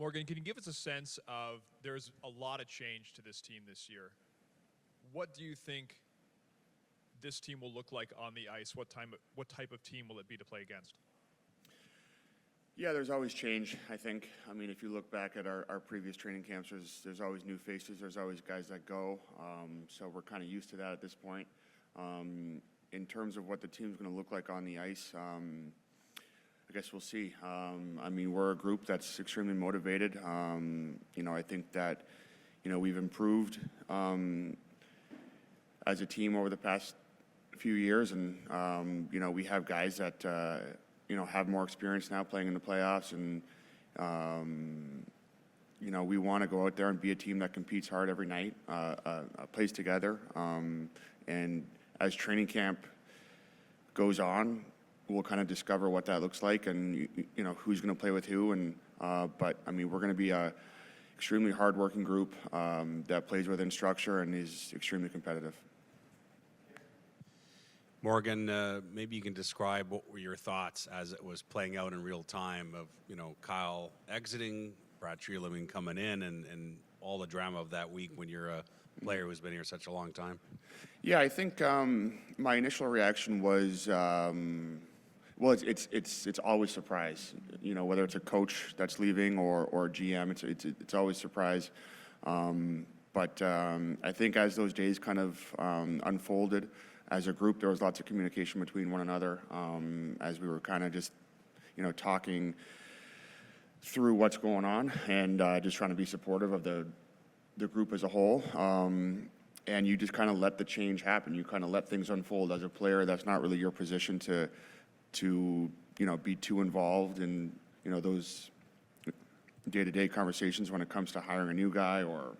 Morgan, can you give us a sense of there's a lot of change to this team this year? What do you think this team will look like on the ice? What type of team will it be to play against? Yeah, there's always change, I think. I mean, if you look back at our previous training camps, there's always new faces. There's always guys that go. So we're kind of used to that at this point. In terms of what the team's going to look like on the ice, I guess we'll see. I mean, we're a group that's extremely motivated. I think that, we've improved as a team over the past few years, and we have guys that have more experience now playing in the playoffs, and we want to go out there and be a team that competes hard every night, plays together, and as training camp goes on, we'll kind of discover what that looks like, and who's going to play with who, and but I mean, we're going to be a extremely hard-working group that plays within structure and is extremely competitive. Morgan, maybe you can describe what were your thoughts as it was playing out in real time of, Kyle exiting, Brad Treliving coming in, and all the drama of that week when you're a player who's been here such a long time? Yeah, I think my initial reaction was, well, it's always surprise. Whether it's a coach that's leaving or GM, it's always surprise. But I think as those days kind of unfolded, as a group, there was lots of communication between one another as we were kind of just, talking through what's going on and just trying to be supportive of the group as a whole. And you just kind of let the change happen. You kind of let things unfold. As a player, that's not really your position to be too involved in, those day-to-day conversations when it comes to hiring a new guy or,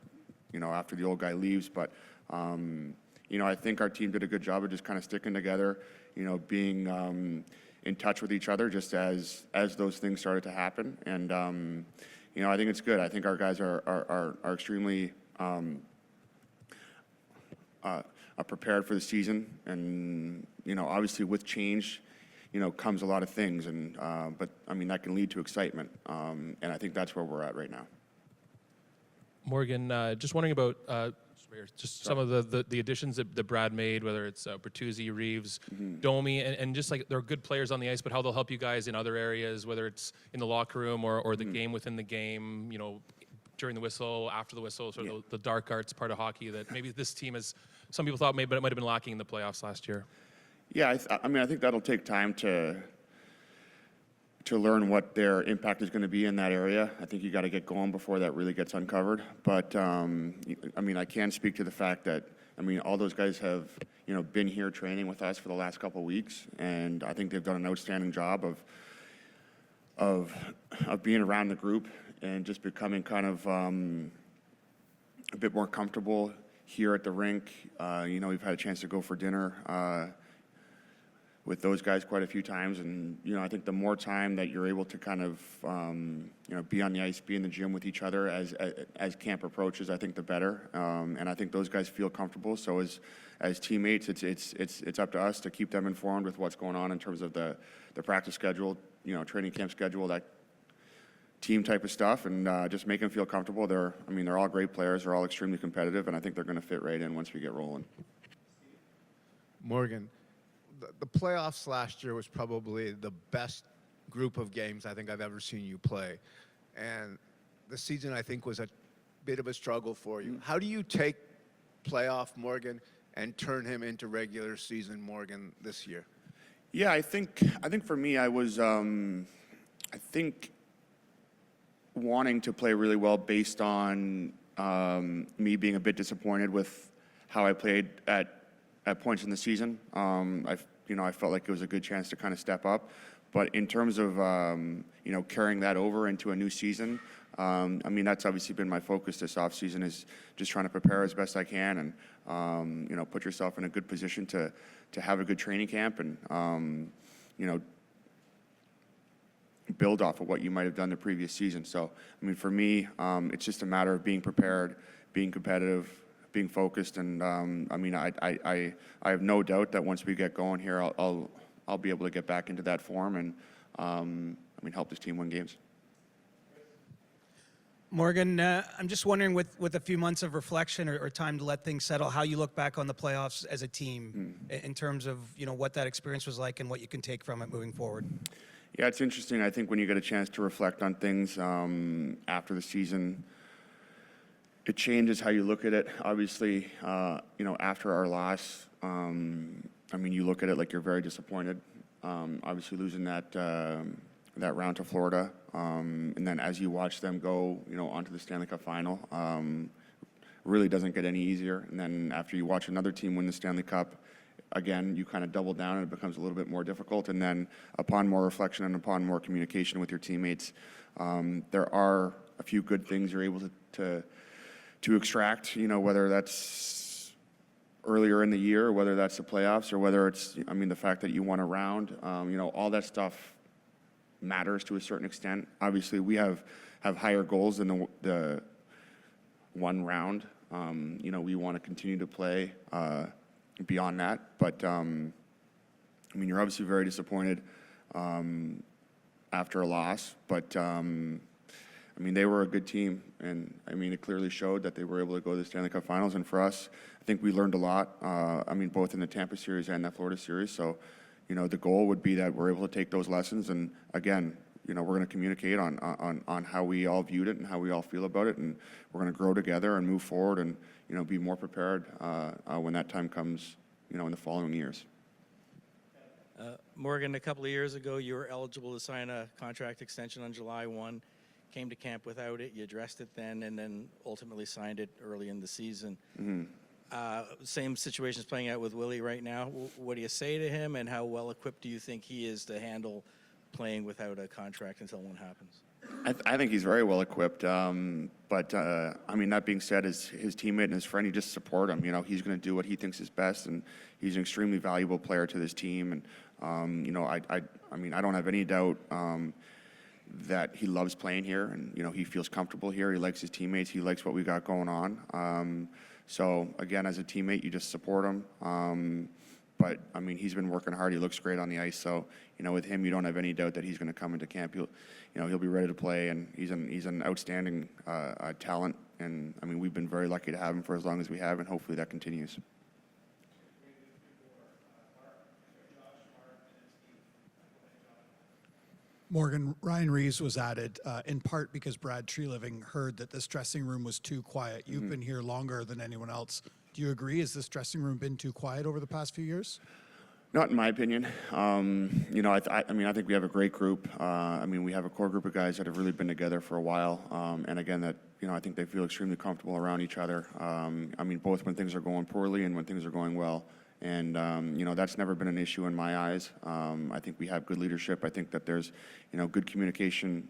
after the old guy leaves. But I think our team did a good job of just kind of sticking together, being in touch with each other just as those things started to happen. And, I think it's good. I think our guys are extremely prepared for the season. And, obviously with change, comes a lot of things. And, but, I mean, that can lead to excitement. And I think that's where we're at right now. Morgan, just wondering about just some of the additions that Brad made, whether it's Bertuzzi, Reeves, Domi, and just like they're good players on the ice, but how they'll help you guys in other areas, whether it's in the locker room or the game within the game, during the whistle, after the whistle, sort of the dark arts part of hockey that maybe this team has, some people thought maybe it might have been lacking in the playoffs last year. Yeah, I think that'll take time to learn what their impact is going to be in that area. I think you got to get going before that really gets uncovered. But I can speak to the fact that all those guys have been here training with us for the last couple of weeks, and I think they've done an outstanding job of being around the group and just becoming kind of a bit more comfortable here at the rink. We've had a chance to go for dinner with those guys quite a few times, and I think the more time that you're able to kind of be on the ice, be in the gym with each other as camp approaches, I think the better. And I think those guys feel comfortable. So as teammates, it's up to us to keep them informed with what's going on in terms of the practice schedule, training camp schedule, that team type of stuff, and just make them feel comfortable. They're all great players. They're all extremely competitive, and I think they're going to fit right in once we get rolling. Morgan, the playoffs last year was probably the best group of games I think I've ever seen you play. And the season, I think, was a bit of a struggle for you. How do you take playoff Morgan and turn him into regular season Morgan this year? Yeah, I think for me, I was, wanting to play really well based on me being a bit disappointed with how I played at points in the season. I felt like it was a good chance to kind of step up. But in terms of, carrying that over into a new season, that's obviously been my focus this offseason, is just trying to prepare as best I can and, put yourself in a good position to have a good training camp and, build off of what you might have done the previous season. So, for me, it's just a matter of being prepared, being competitive, being focused, and I have no doubt that once we get going here, I'll be able to get back into that form and help this team win games. Morgan, I'm just wondering, with a few months of reflection or time to let things settle, how you look back on the playoffs as a team in terms of what that experience was like and what you can take from it moving forward. Yeah, it's interesting. I think when you get a chance to reflect on things after the season, it changes how you look at it. Obviously, after our loss, you look at it like you're very disappointed. Obviously, losing that round to Florida, and then as you watch them go, onto the Stanley Cup final, really doesn't get any easier. And then after you watch another team win the Stanley Cup, again, you kind of double down and it becomes a little bit more difficult. And then upon more reflection and upon more communication with your teammates, there are a few good things you're able to extract, whether that's earlier in the year, or whether that's the playoffs, or whether it's, the fact that you won a round, all that stuff matters to a certain extent. Obviously, we have higher goals than the one round. We want to continue to play beyond that, but you're obviously very disappointed after a loss, but they were a good team, and it clearly showed that they were able to go to the Stanley Cup Finals. And for us, I think we learned a lot. Both in the Tampa series and that Florida series. So, the goal would be that we're able to take those lessons, and again, we're going to communicate on how we all viewed it and how we all feel about it, and we're going to grow together and move forward, and be more prepared when that time comes, in the following years. Morgan, a couple of years ago, you were eligible to sign a contract extension on July 1. Came to camp without it. You addressed it then, and then ultimately signed it early in the season. Same situation is playing out with Willie right now. What do you say to him, and how well equipped do you think he is to handle playing without a contract until one happens? I think he's very well equipped. But that being said, as his teammate and his friend, you just support him. He's going to do what he thinks is best, and he's an extremely valuable player to this team. And I don't have any doubt that he loves playing here, and he feels comfortable here. He likes his teammates. He likes what we got going on. So again, as a teammate, you just support him. But he's been working hard. He looks great on the ice. So with him, you don't have any doubt that he's going to come into camp. He'll be ready to play, and he's an outstanding talent. And we've been very lucky to have him for as long as we have, and hopefully that continues. Morgan, Ryan Reeves was added in part because Brad Treliving heard that this dressing room was too quiet. You've been here longer than anyone else. Do you agree? Has this dressing room been too quiet over the past few years? Not in my opinion. I think we have a great group. We have a core group of guys that have really been together for a while. And again, that I think they feel extremely comfortable around each other. Both when things are going poorly and when things are going well. And, that's never been an issue in my eyes. I think we have good leadership. I think that there's, good communication,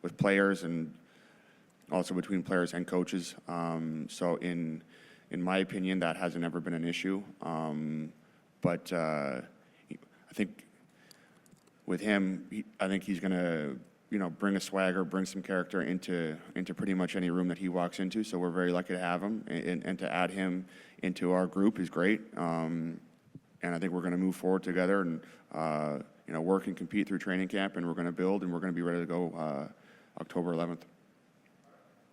with players and also between players and coaches. So in my opinion, that hasn't ever been an issue. But I think with him, I think he's going to, bring a swagger, bring some character into pretty much any room that he walks into. So we're very lucky to have him, and to add him into our group is great. And I think we're going to move forward together and, work and compete through training camp, and we're going to build, and we're going to be ready to go October 11th.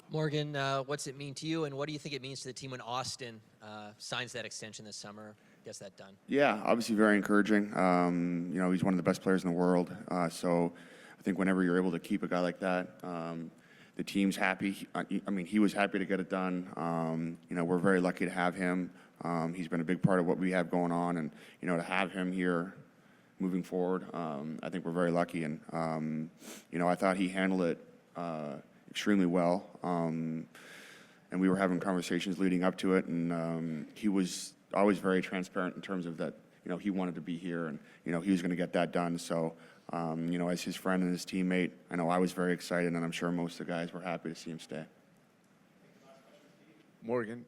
Morgan, what's it mean to you, and what do you think it means to the team when Auston signs that extension this summer, gets that done? Yeah, obviously very encouraging. He's one of the best players in the world. So I think whenever you're able to keep a guy like that, the team's happy. He was happy to get it done. We're very lucky to have him. He's been a big part of what we have going on, and, to have him here moving forward, I think we're very lucky. And, I thought he handled it extremely well. And we were having conversations leading up to it, and he was always very transparent in terms of that, he wanted to be here, and, he was going to get that done. So, as his friend and his teammate, I know I was very excited, and I'm sure most of the guys were happy to see him stay. Morgan,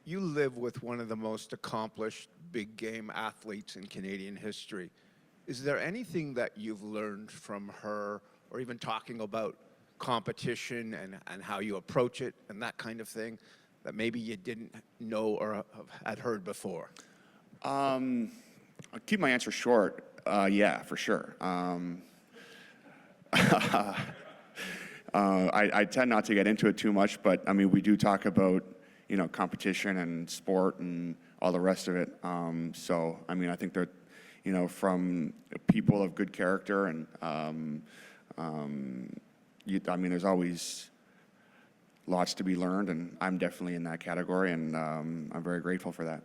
you live with one of the most accomplished big game athletes in Canadian history. Is there anything that you've learned from her, or even talking about competition and how you approach it and that kind of thing, that maybe you didn't know or had heard before? I'll keep my answer short. Yeah, for sure. I tend not to get into it too much, but I mean, we do talk about, competition and sport and all the rest of it. So, I mean, I think they're, from people of good character and, I mean, there's always lots to be learned, and I'm definitely in that category, and I'm very grateful for that.